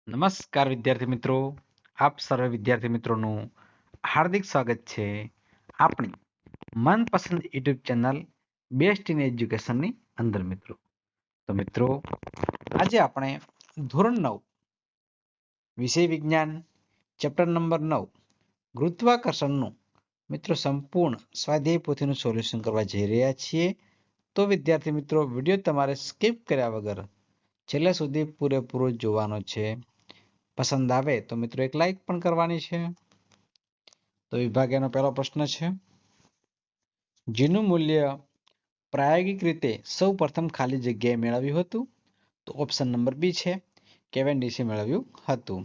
નમસ્કાર વિદ્યાર્થી મિત્રો, આપ સર્વે વિદ્યાર્થી મિત્રોનું હાર્દિક સ્વાગત છે આપણી મનપસંદ યુટ્યુબ ચેનલ બેસ્ટ ઇન એજ્યુકેશનની અંદર મિત્રો. તો મિત્રો આજે આપણે ધોરણ 9 વિષય વિજ્ઞાન ચેપ્ટર નંબર 9 ગુરુત્વાકર્ષણનું મિત્રો સંપૂર્ણ સ્વાધ્યાય પોથીનું સોલ્યુશન કરવા જઈ રહ્યા છીએ. તો વિદ્યાર્થી મિત્રો વિડીયો તમારે સ્કીપ કર્યા વગર છેલ્લે સુધી પૂરેપૂરો જોવાનો છે. પસંદ આવે તો મિત્રો એક લાઈક પણ કરવાની છે. તો વિભાગનો પહેલો પ્રશ્ન છે, જેનું મૂલ્ય પ્રાયોગિક રીતે સૌ પ્રથમ ખાલી જગ્યાએ મેળવ્યું હતું. તો ઓપ્શન નંબર બી છે, કેવેન્ડિશે મેળવ્યું હતું.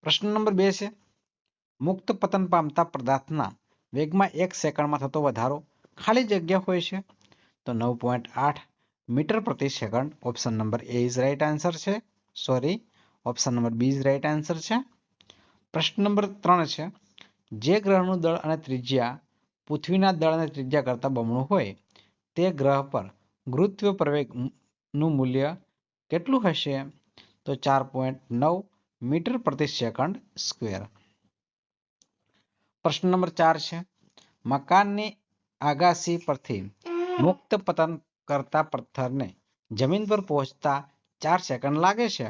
પ્રશ્ન નંબર 2 છે, મુક્ત પતન પામતા પદાર્થના વેગમાં 1 સેકન્ડમાં થતો વધારો ખાલી જગ્યા હોય છે. તો 9.8 મીટર પ્રતિ second. Option number A is right answer છે. Option number B is right answer છે. પ્રશ્ન નંબર 3 છે, જે ગ્રહનું દળ અને ત્રિજ્યા પૃથ્વીના દળ અને ત્રિજ્યા કરતાં બમણું હોય તે ગ્રહ પર ગુરુત્વ પ્રવેગનું મૂલ્ય કેટલું હશે? તો 4.9 મીટર પ્રતિ સેકન્ડ સ્ક્વેર. પ્રશ્ન નંબર 4 છે, મકાનની આગાસી પરથી મુક્ત પતન કરતા પથ્થરને જમીન પર પહોંચતા 4 સેકન્ડ લાગે છે.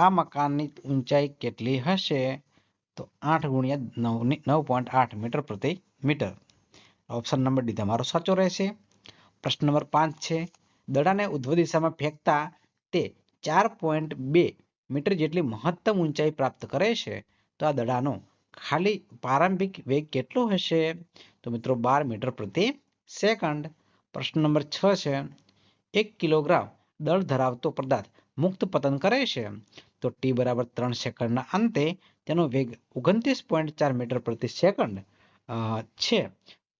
આ મકાનની ઊંચાઈ કેટલી હશે? તો 8 ગુણ્યા 9.8 મીટર પ્રતિ મીટર. ઓપ્શન નંબર ડી તમારો સાચો રહેશે. પ્રશ્ન નંબર 5 છે, દડાને ઉધ્વ દિશામાં ફેંકતા તે 4.2 મીટર જેટલી મહત્તમ ઊંચાઈ પ્રાપ્ત કરે છે. તો આ દડાનો ખાલી પ્રારંભિક વેગ કેટલો હશે? તો મિત્રો 12 મીટર પ્રતિ સેકન્ડ. પ્રશ્ન નંબર 6 છે, 1 કિલોગ્રામ દળ ધરાવતો પદાર્થ મુક્ત પતન કરે છે. તો ટી બરાબર 3 સેકન્ડના અંતે તેનો વેગ 29.4 મીટર પ્રતિ સેકન્ડ છે.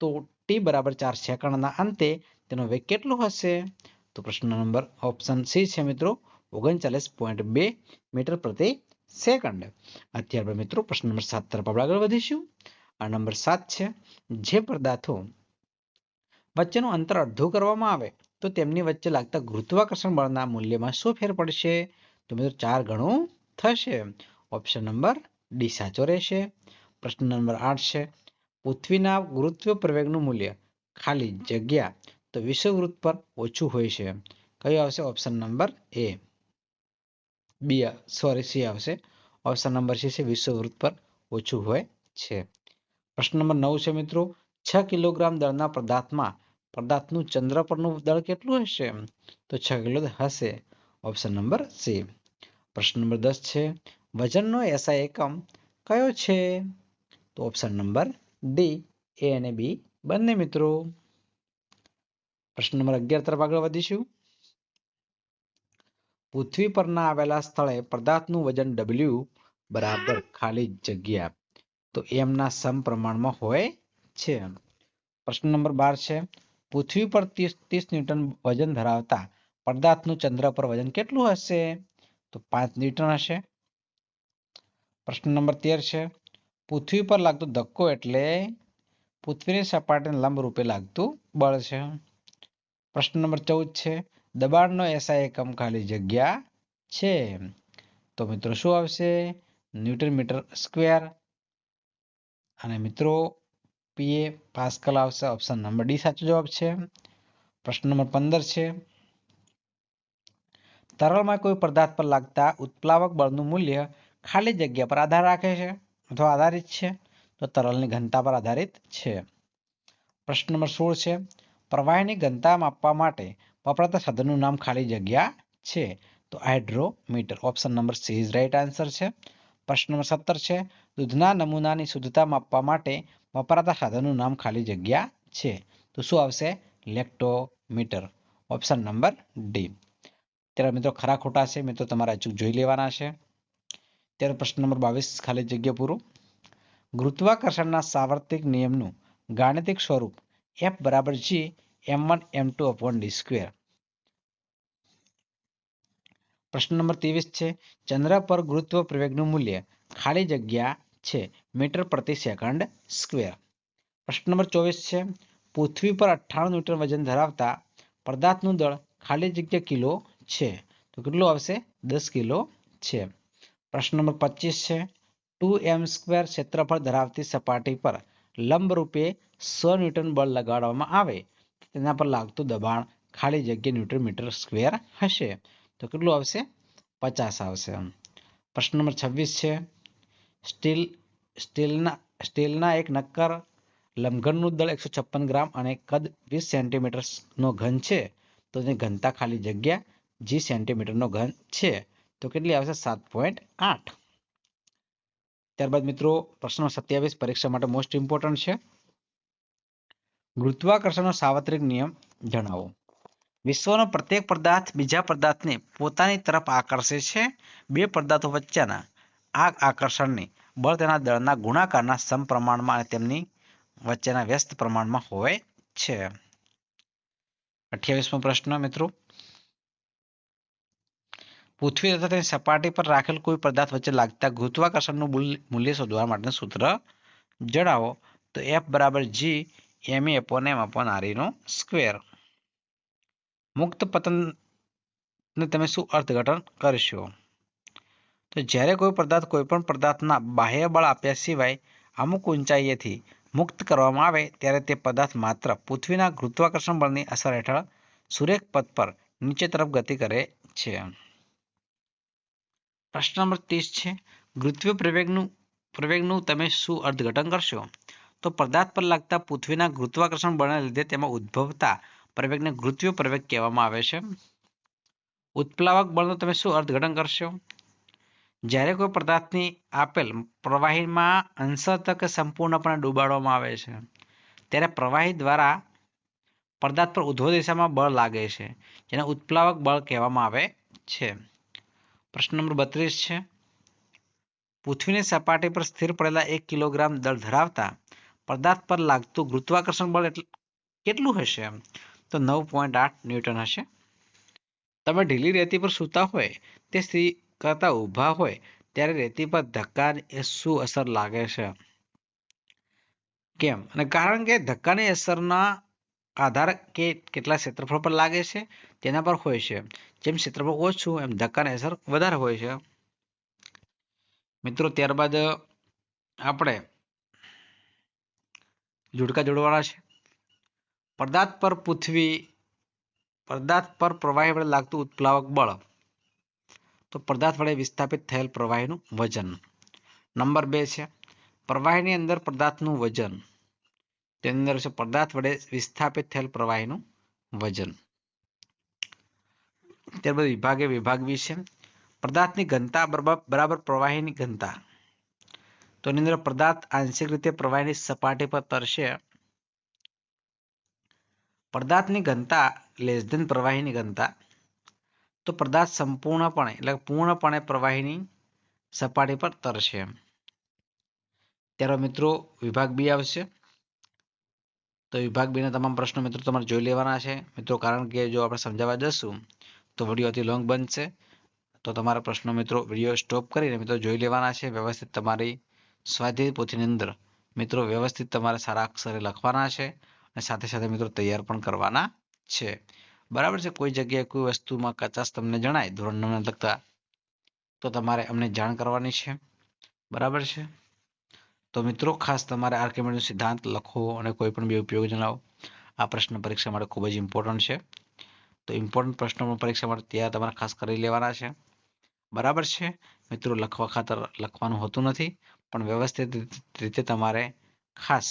તો ટી બરાબર 4 સેકન્ડના અંતે તેનો વેગ કેટલો હશે? તો પ્રશ્ન નંબર ઓપ્શન સી છે મિત્રો, 39.2 મીટર પ્રતિ સેકન્ડ. અત્યારે મિત્રો પ્રશ્ન નંબર 7 તરફ આપણે આગળ વધીશું. આ નંબર 7 છે, જે પદાર્થો વચ્ચેનું અંતર અડધું કરવામાં આવે તો તેમની વચ્ચે લાગતા ગુરુત્વાકર્ષણ બળના મૂલ્યમાં શું ફેર પડશે? તો મિત્રો 4 ગણું થશે. ઓપ્શન નંબર ડી સાચો રહેશે. પ્રશ્ન નંબર 8 છે, પૃથ્વીના ગુરુત્વ પ્રવેગનું મૂલ્ય ખાલી જગ્યા તો વિષુવવૃત્ત પર ઓછું હોય છે. કયો આવશે? ઓપ્શન નંબર એ સી આવશે. ઓપ્શન નંબર સી છે, વિષુવવૃત્ત પર ઓછું હોય છે. પ્રશ્ન નંબર 9 છે મિત્રો, 6 કિલોગ્રામ દળના પદાર્થનું ચંદ્ર પરનું દળ કેટલું હશે? તો 6 કિલો હશે. Option number C. પ્રશ્ન નંબર 10 છે, વજનનો એસઆઈ એકમ કયો છે? તો ઓપ્શન નંબર ડી, એ અને બી બંને મિત્રો. પ્રશ્ન નંબર 11 તરફ આગળ વધીશું. પૃથ્વી પરના આવેલા સ્થળે પદાર્થનું વજન W બરાબર ખાલી જગ્યા તો m ના સમપ્રમાણમાં હોય છે. પ્રશ્ન નંબર 12 છે, પૃથ્વી પર 30 ન્યૂટન વજન ધરાવતા પદાર્થનું ચંદ્ર પર વજન કેટલું હશે? તો 5 ન્યૂટન હશે. પ્રશ્ન નંબર 13 છે, પૃથ્વી પર લાગતો ધક્કો એટલે પૃથ્વીની સપાટીને લંબ રૂપે લાગતું બળ છે. પ્રશ્ન નંબર 14 છે, દબાણનો એસઆઈ એકમ ખાલી જગ્યા છે. તો મિત્રો શું આવશે? Newton metre square. અને મિત્રો પીએ પાસ્કલ આવશે. ઓપ્શન નંબર ડી સાચો જવાબ છે. પ્રશ્ન નંબર 15 છે, તરલમાં કોઈ પદાર્થ પર લાગતા ઉત્પ્લાવક બળનું મૂલ્ય ખાલી જગ્યા પર આધાર રાખે છે અથવા આધારિત છે. તો તરલની ઘનતા પર આધારિત છે. પ્રશ્ન નંબર 16 છે, પ્રવાહીની ઘનતા માપવા માટે વપરાતા સાધનનું નામ ખાલી જગ્યા છે. તો hydrometer. Option number C is right answer છે. પ્રશ્ન નંબર 17 છે, દૂધના નમૂનાની શુદ્ધતા માપવા માટે વપરાતા સાધનનું નામ ખાલી જગ્યા છે. તો શું આવશે? લેક્ટોમીટર. Option number D. ત્યારે મિત્રો ખરા ખોટા છે મિત્રો તમારે અચૂક જોઈ લેવાના છે. ત્યારે પ્રશ્ન નંબર 22 ખાલી જગ્યા પૂરું. ગુરુત્વાકર્ષણના સાર્વત્રિક નિયમનું ગાણિતિક સ્વરૂપ F બરાબર G m1 m2 upon d square. પ્રશ્ન નંબર 23 છે, ચંદ્ર પર ગુરુત્વ પ્રવેગનું મૂલ્ય ખાલી જગ્યા છે મીટર પ્રતિ સેકન્ડ સ્ક્વેર. પ્રશ્ન નંબર 24 છે, પૃથ્વી પર 98 ન્યૂટન વજન ધરાવતા પદાર્થનું દળ ખાલી જગ્યા કિલો છે. તો કેટલું આવશે? 10 કિલો છે. પ્રશ્ન નંબર 25 છે 2m² ક્ષેત્રફળ ધરાવતી સપાટી પર લંબરૂપે 100 ન્યૂટન બળ લગાડવામાં આવે તેના પર લાગતું દબાણ ખાલી જગ્યા ન્યૂટન મીટર સ્ક્વેર હશે. તો કેટલું આવશે? 50 આવશે. પ્રશ્ન નંબર 26 છે સ્ટીલના એક નક્કર લંબઘનનું દળ 156 ગ્રામ અને કદ 20 સેન્ટીમીટર નો ઘન છે. તો તેની ઘનતા ખાલી જગ્યા g સેન્ટીમીટર નો ઘન છે. તો કેટલી આવશે? 7.8. ત્યારબાદ મિત્રો પ્રશ્ન 27 પરીક્ષા માટે મોસ્ટ ઇમ્પોર્ટન્ટ છે. ગુરુત્વાકર્ષણનો સાર્વત્રિક નિયમ જણાવો. વિશ્વનો પ્રત્યેક પદાર્થ બીજા પદાર્થને પોતાની તરફ આકર્ષે છે. બે પદાર્થો વચ્ચેના આ આકર્ષણની બળ તેના દળના ગુણાકારના સમપ્રમાણમાં અને તેમની વચ્ચેના વ્યસ્ત પ્રમાણમાં હોય છે. 28મો પ્રશ્ન મિત્રો પૃથ્વી તથા તેની સપાટી પર રાખેલ કોઈ પદાર્થ વચ્ચે લાગતા ગુરુત્વાકર્ષણનું મૂલ્ય શોધવા માટેનું સૂત્ર જણાવો. તો F = G ma/m/r². મુક્ત પતનને તમે શું અર્થઘટન કરશો? તો જ્યારે કોઈ પદાર્થ કોઈપણ પદાર્થના બાહ્ય બળ આપ્યા સિવાય અમુક ઊંચાઈએથી મુક્ત કરવામાં આવે ત્યારે તે પદાર્થ માત્ર પૃથ્વીના ગુરુત્વાકર્ષણ બળની અસર હેઠળ સુરેખ પથ પર નીચે તરફ ગતિ કરે છે. પ્રશ્ન નંબર 30 છે ગુરુત્વીય પ્રવેગનું તમે શું અર્થઘટન કરશો? તો પદાર્થ પર લાગતા પૃથ્વીના ગુરુત્વાકર્ષણ બળને લીધે તેમાં ઉદ્ભવતા પ્રવેગને ગુરુત્વીય પ્રવેગ કહેવામાં આવે છે. ઉત્પ્લાવક બળનું તમે શું અર્થઘટન કરશો? જ્યારે કોઈ પદાર્થની આપેલ પ્રવાહીમાં અંશતઃ કે સંપૂર્ણપણે ડૂબાડવામાં આવે છે ત્યારે પ્રવાહી દ્વારા પદાર્થ પર ઉધ્વ દિશામાં બળ લાગે છે જેને ઉત્પ્લાવક બળ કહેવામાં આવે છે. પ્રશ્ન નંબર 32 છે પૃથ્વીની સપાટી પર સ્થિર પડેલા 1 કિલોગ્રામ દળ ધરાવતા પદાર્થ પર લાગતું ગુરુત્વાકર્ષણ બળ કેટલું હશે? તો 9.8 ન્યૂટન હશે. તમે ઢીલી રેતી પર સૂતા હોય તે સ્થિતિ કરતા ઊભા હોય ત્યારે રેતી પર ધક્કાની શું અસર લાગે છે? કેમ? અને કારણ કે ધક્કાની અસરના આધાર કે કેટલા ક્ષેત્રફળ પર લાગે છે તેના પર હોય છે. જેમ ક્ષેત્રફળ ઓછું એમ ધક્કાની અસર વધારે હોય છે. મિત્રો ત્યારબાદ આપણે જોડકા જોડવાના છે. પદાર્થ પર પ્રવાહી વડે લાગતું ઉત્પ્લાવક બળ તો પદાર્થ વડે વિસ્થાપિત થયેલ પ્રવાહીનું વજન. નંબર 2 છે પ્રવાહીની અંદર પદાર્થનું વજન. તેની અંદર છે પદાર્થ વડે વિસ્થાપિત થયેલ પ્રવાહીનું વજન. ત્યારબાદ વિભાગ વિશે પદાર્થની ઘનતા બરાબર પ્રવાહીની ઘનતા. તો એની અંદર પદાર્થ આંશિક રીતે પ્રવાહીની સપાટી પર તરશે. પદાર્થની ઘનતા < પ્રવાહીની ઘનતા. તો પદાર્થ પૂર્ણપણે પ્રવાહીની સપાટી પર તરશે. ત્યારબાદ મિત્રો વિભાગ બી આવશે. તો વિભાગ બી ના તમામ પ્રશ્નો મિત્રો તમારે જોઈ લેવાના છે મિત્રો, કારણ કે જો આપણે સમજાવવા જશું તો વિડીયો અતિ લોંગ બનશે. તો તમારા પ્રશ્નો મિત્રો વિડીયો સ્ટોપ કરીને મિત્રો જોઈ લેવાના છે. વ્યવસ્થિત તમારી સ્વાધ્યાય પોથીની અંદર મિત્રો વ્યવસ્થિત તમારે સારા અક્ષરે લખવાના છે અને સાથે સાથે મિત્રો તૈયાર પણ કરવાના છે. બરાબર છે. કોઈ જગ્યાએ કોઈ વસ્તુમાં કચાશ તમને જણાય ધોરણ 9 લગતા તો તમારે અમને જાણ કરવાની છે. બરાબર છે. તો મિત્રો ખાસ તમારે આર્કિમીડનો સિદ્ધાંત લખો અને કોઈ પણ બે ઉપયોગ જણાવો. આ પ્રશ્ન પરીક્ષા માટે ખૂબ જ ઇમ્પોર્ટન્ટ છે. તો ઇમ્પોર્ટન્ટ પ્રશ્નો પરીક્ષા માટે તૈયાર તમારે ખાસ કરી લેવાના છે. બરાબર છે મિત્રો. લખવા ખાતર લખવાનું હોતું નથી પણ વ્યવસ્થિત રીતે તમારે ખાસ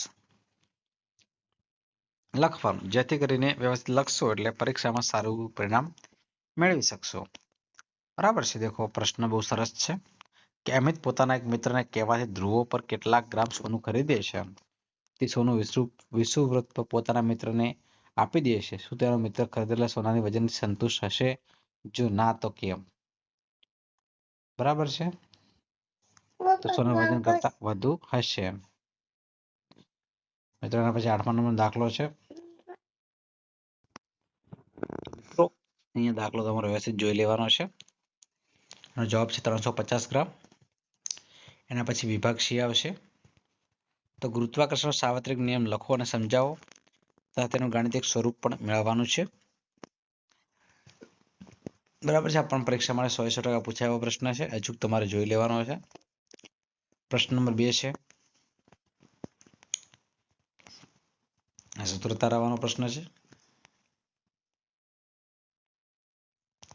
લખવાનું, જેથી કરીને વ્યવસ્થિત લખશો એટલે પરીક્ષામાં સારું પરિણામ મેળવી શકશો. બરાબર છે. દેખો પ્રશ્ન બહુ સરસ છે કે અમિત પોતાના એક મિત્રને કહેવાથી ધ્રુવો પર કેટલાક ગ્રામ સોનું ખરીદે છે. તે સોનું વિષુવવૃત્ત પર પોતાના મિત્રને આપી દે છે. શું તેનો મિત્ર ખરીદેલા સોનાની વજનથી સંતુષ્ટ હશે? જો ના તો કેમ? બરાબર છે. તો સોનાના વજન કરતા વધુ હશે. મિત્રો એના પછી 8મા નંબરનો દાખલો છે. તો અહીંયા દાખલો તમારે વ્યવસ્થિત જોઈ લેવાનો છે. એનો જવાબ છે 350 ગ્રામ. એના પછી વિભાગ સી આવશે. તો ગુરુત્વાકર્ષણ સાર્વત્રિક નિયમ લખો અને સમજાવો તથા તેનું ગાણિતિક સ્વરૂપ પણ મેળવવાનું છે. બરાબર છે. આ પણ પરીક્ષા માટે 100% પૂછાયેલો પ્રશ્ન છે. અચૂક તમારે જોઈ લેવાનો છે. પ્રશ્ન નંબર 2 છે, આ સૂત્ર તારવવાનો પ્રશ્ન છે.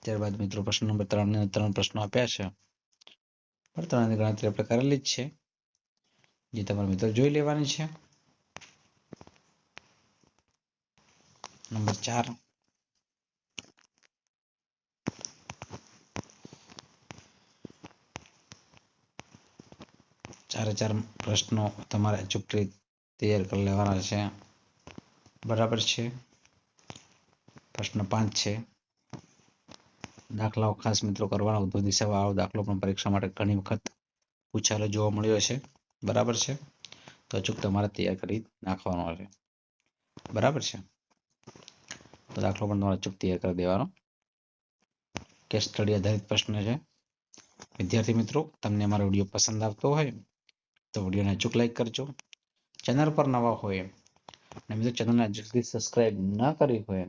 ત્યારબાદ મિત્રો પ્રશ્ન નંબર 3 ને 3 પ્રશ્નો આપ્યા છે. પણ 3ની ગણતરી આપણે કરેલી જ છે, જે તમારે મિત્રો જોઈ લેવાની છે. નંબર 4, ચારે 4 પ્રશ્નો તમારે અચૂક તૈયાર કરી લેવાના છે. બરાબર છે. પ્રશ્ન 5 છે, દાખલાઓ ખાસ મિત્રો કરવાના. ઉર્ધ્વ દિશાવાળો દાખલો પણ પરીક્ષા માટે ઘણી વખત પૂછાયેલો જોવા મળ્યો છે. બરાબર છે. તો અચૂક તમારે તૈયાર કરી નાખવાનો છે. બરાબર છે. તો દાખલો પણ તમારે અચૂક તૈયાર કરી દેવાનો. કેસ સ્ટડી આધારિત પ્રશ્ન છે. વિદ્યાર્થી મિત્રો, તમને અમારો વિડીયો પસંદ આવતો હોય તો વિડીયોને અચૂક લાઈક કરજો. ચેનલ પર નવા હોય અને મિત્રો ચેનલને હજુ સબસ્ક્રાઇબ ન કરી હોય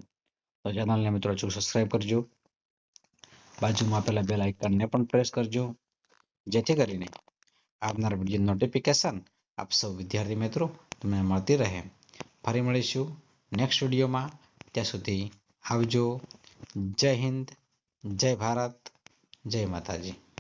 તો ચેનલને મિત્રો અચૂક સબસ્ક્રાઇબ કરજો. બાજુમાં આપેલા બેલ આઇકનને પણ પ્રેસ કરજો, જેથી કરીને આવનાર વિડીયો નોટિફિકેશન આપ સૌ વિદ્યાર્થી મિત્રો તમને મળતી રહે. ફરી મળીશું નેક્સ્ટ વિડીયોમાં. ત્યાં સુધી આવજો. જય હિન્દ, જય ભારત, જય માતાજી.